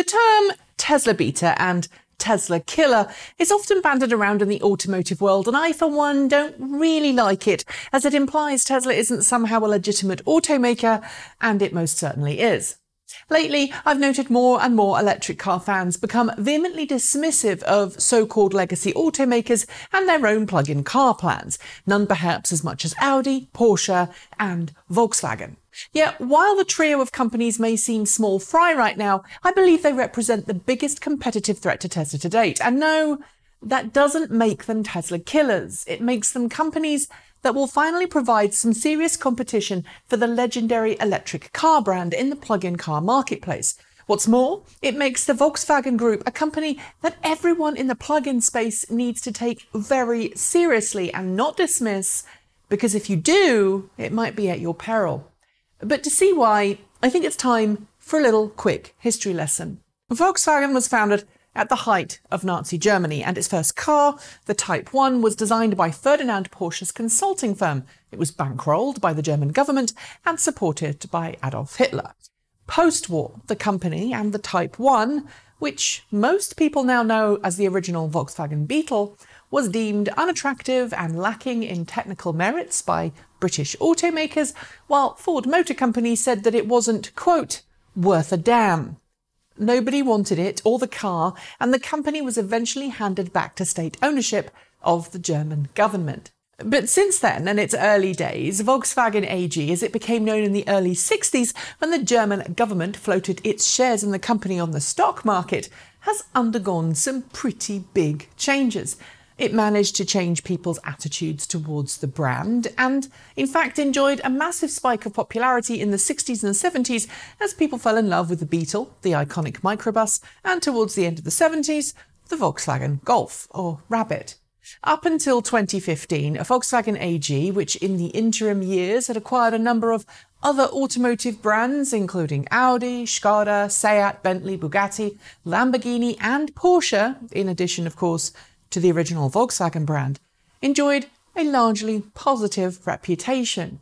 The term Tesla beater and Tesla killer is often bandied around in the automotive world, and I, for one, don't really like it, as it implies Tesla isn't somehow a legitimate automaker, and it most certainly is. Lately, I've noted more and more electric car fans become vehemently dismissive of so-called legacy automakers and their own plug-in car plans, none perhaps as much as Audi, Porsche and Volkswagen. Yet, while the trio of companies may seem small fry right now, I believe they represent the biggest competitive threat to Tesla to date. And no, that doesn't make them Tesla killers. It makes them companies that will finally provide some serious competition for the legendary electric car brand in the plug-in car marketplace. What's more, it makes the Volkswagen Group a company that everyone in the plug-in space needs to take very seriously and not dismiss, because if you do, it might be at your peril. But to see why, I think it's time for a little quick history lesson. Volkswagen was founded at the height of Nazi Germany, and its first car, the Type 1, was designed by Ferdinand Porsche's consulting firm. It was bankrolled by the German government and supported by Adolf Hitler. Post-war, the company and the Type 1, which most people now know as the original Volkswagen Beetle, was deemed unattractive and lacking in technical merits by British automakers, while Ford Motor Company said that it wasn't, quote, worth a damn. Nobody wanted it or the car, and the company was eventually handed back to state ownership of the German government. But since then, in its early days, Volkswagen AG, as it became known in the early 60s when the German government floated its shares in the company on the stock market, has undergone some pretty big changes. It managed to change people's attitudes towards the brand and, in fact, enjoyed a massive spike of popularity in the 60s and 70s as people fell in love with the Beetle, the iconic microbus, and towards the end of the 70s, the Volkswagen Golf, or Rabbit. Up until 2015, Volkswagen AG, which in the interim years had acquired a number of other automotive brands, including Audi, Skoda, Seat, Bentley, Bugatti, Lamborghini, and Porsche, in addition, of course, to the original Volkswagen brand, enjoyed a largely positive reputation.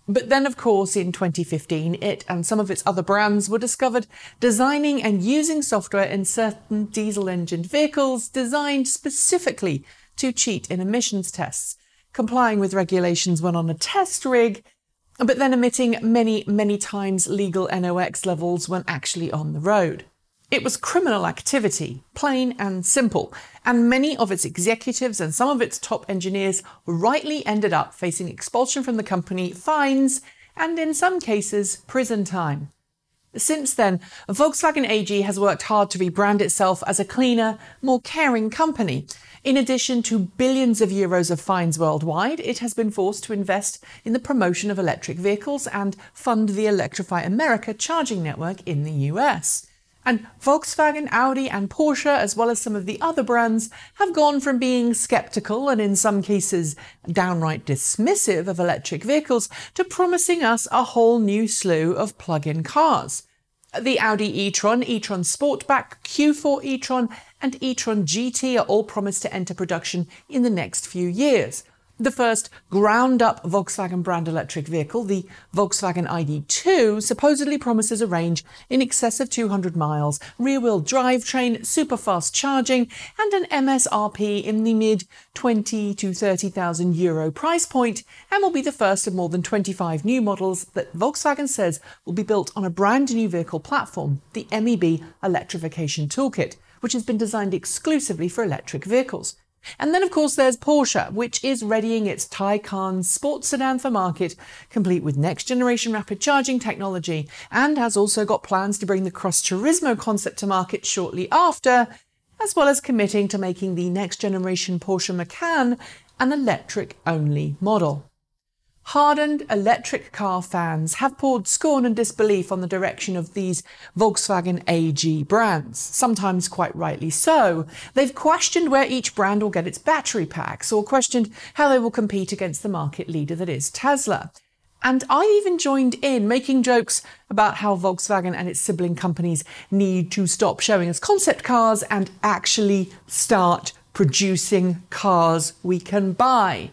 But then, of course, in 2015, it and some of its other brands were discovered designing and using software in certain diesel-engined vehicles designed specifically to cheat in emissions tests, complying with regulations when on a test rig, but then emitting many times legal NOx levels when actually on the road. It was criminal activity, plain and simple, and many of its executives and some of its top engineers rightly ended up facing expulsion from the company, fines, and in some cases, prison time. Since then, Volkswagen AG has worked hard to rebrand itself as a cleaner, more caring company. In addition to billions of euros of fines worldwide, it has been forced to invest in the promotion of electric vehicles and fund the Electrify America charging network in the US. And Volkswagen, Audi and Porsche, as well as some of the other brands, have gone from being sceptical and in some cases downright dismissive of electric vehicles to promising us a whole new slew of plug-in cars. The Audi e-tron, e-tron Sportback, Q4 e-tron and e-tron GT are all promised to enter production in the next few years. The first ground-up Volkswagen brand electric vehicle, the Volkswagen ID.2, supposedly promises a range in excess of 200 miles, rear-wheel drivetrain, super-fast charging, and an MSRP in the mid-20,000 to 30,000 euro price point, and will be the first of more than 25 new models that Volkswagen says will be built on a brand new vehicle platform, the MEB Electrification Toolkit, which has been designed exclusively for electric vehicles. And then, of course, there's Porsche, which is readying its Taycan sports sedan for market, complete with next-generation rapid charging technology, and has also got plans to bring the Cross Turismo concept to market shortly after, as well as committing to making the next-generation Porsche Macan an electric-only model. Hardened electric car fans have poured scorn and disbelief on the direction of these Volkswagen AG brands, sometimes quite rightly so. They've questioned where each brand will get its battery packs, or questioned how they will compete against the market leader that is Tesla. And I even joined in making jokes about how Volkswagen and its sibling companies need to stop showing us concept cars and actually start producing cars we can buy.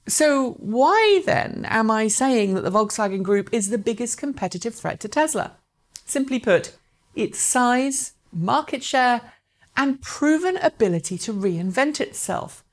So why then am I saying that the Volkswagen Group is the biggest competitive threat to Tesla? Simply put, its size, market share, and proven ability to reinvent itself.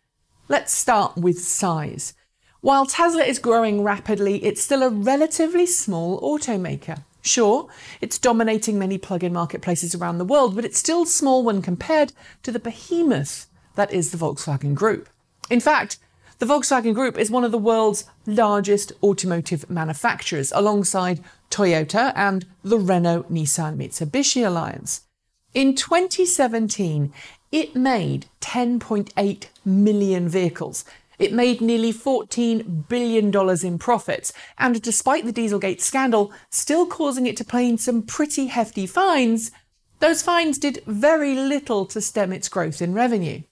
Let's start with size. While Tesla is growing rapidly, it's still a relatively small automaker. Sure, it's dominating many plug-in marketplaces around the world, but it's still small when compared to the behemoth that is the Volkswagen Group. In fact, the Volkswagen Group is one of the world's largest automotive manufacturers, alongside Toyota and the Renault-Nissan-Mitsubishi alliance. In 2017, it made 10.8 million vehicles. It made nearly $14 billion in profits, and despite the Dieselgate scandal still causing it to pay some pretty hefty fines, those fines did very little to stem its growth in revenue.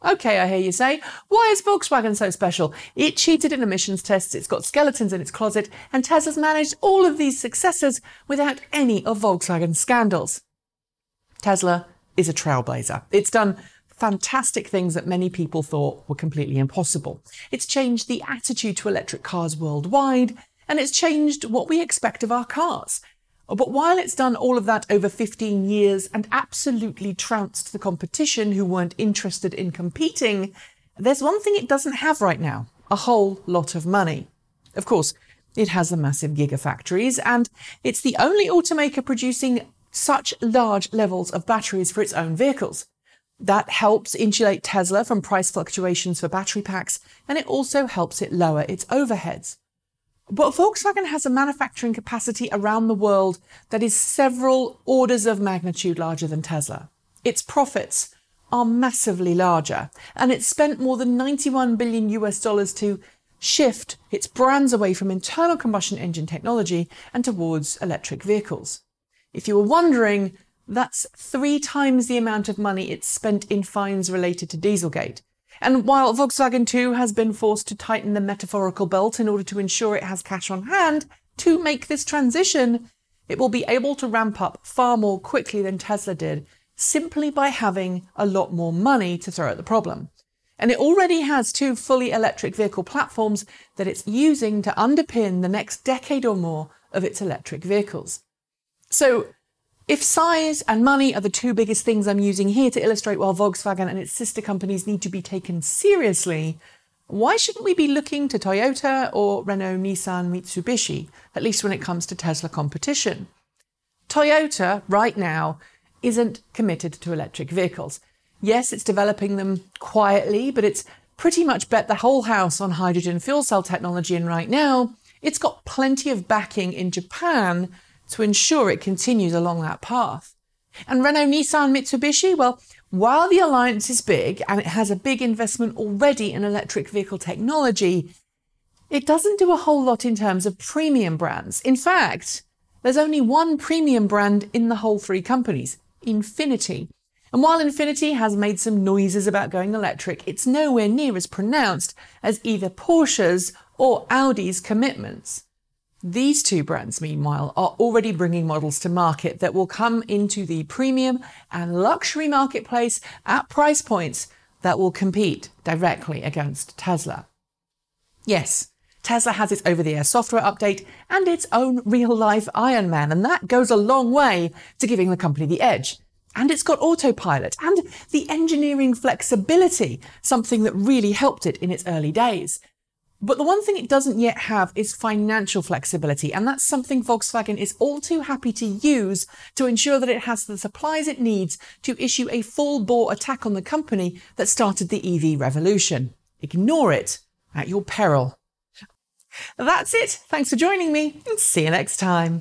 Okay, I hear you say, why is Volkswagen so special? It cheated in emissions tests, it's got skeletons in its closet, and Tesla's managed all of these successes without any of Volkswagen's scandals. Tesla is a trailblazer. It's done fantastic things that many people thought were completely impossible. It's changed the attitude to electric cars worldwide, and it's changed what we expect of our cars. But while it's done all of that over 15 years and absolutely trounced the competition who weren't interested in competing, there's one thing it doesn't have right now: a whole lot of money. Of course, it has the massive gigafactories, and it's the only automaker producing such large levels of batteries for its own vehicles. That helps insulate Tesla from price fluctuations for battery packs, and it also helps it lower its overheads. But Volkswagen has a manufacturing capacity around the world that is several orders of magnitude larger than Tesla. Its profits are massively larger, and it's spent more than $91 billion to shift its brands away from internal combustion engine technology and towards electric vehicles. If you were wondering, that's 3 times the amount of money it's spent in fines related to Dieselgate. And while Volkswagen too has been forced to tighten the metaphorical belt in order to ensure it has cash on hand to make this transition, it will be able to ramp up far more quickly than Tesla did, simply by having a lot more money to throw at the problem. And it already has 2 fully electric vehicle platforms that it's using to underpin the next decade or more of its electric vehicles. So, if size and money are the 2 biggest things I'm using here to illustrate why Volkswagen and its sister companies need to be taken seriously, why shouldn't we be looking to Toyota or Renault, Nissan, Mitsubishi, at least when it comes to Tesla competition? Toyota, right now, isn't committed to electric vehicles. Yes, it's developing them quietly, but it's pretty much bet the whole house on hydrogen fuel cell technology, and right now, it's got plenty of backing in Japan to ensure it continues along that path. And Renault, Nissan, Mitsubishi, well, while the alliance is big and it has a big investment already in electric vehicle technology, it doesn't do a whole lot in terms of premium brands. In fact, there's only one premium brand in the whole 3 companies, Infiniti. And while Infiniti has made some noises about going electric, it's nowhere near as pronounced as either Porsche's or Audi's commitments. These 2 brands, meanwhile, are already bringing models to market that will come into the premium and luxury marketplace at price points that will compete directly against Tesla. Yes, Tesla has its over-the-air software update and its own real-life Iron Man, and that goes a long way to giving the company the edge. And it's got autopilot and the engineering flexibility, something that really helped it in its early days. But the one thing it doesn't yet have is financial flexibility, and that's something Volkswagen is all too happy to use to ensure that it has the supplies it needs to issue a full-bore attack on the company that started the EV revolution. Ignore it at your peril. That's it. Thanks for joining me, and see you next time.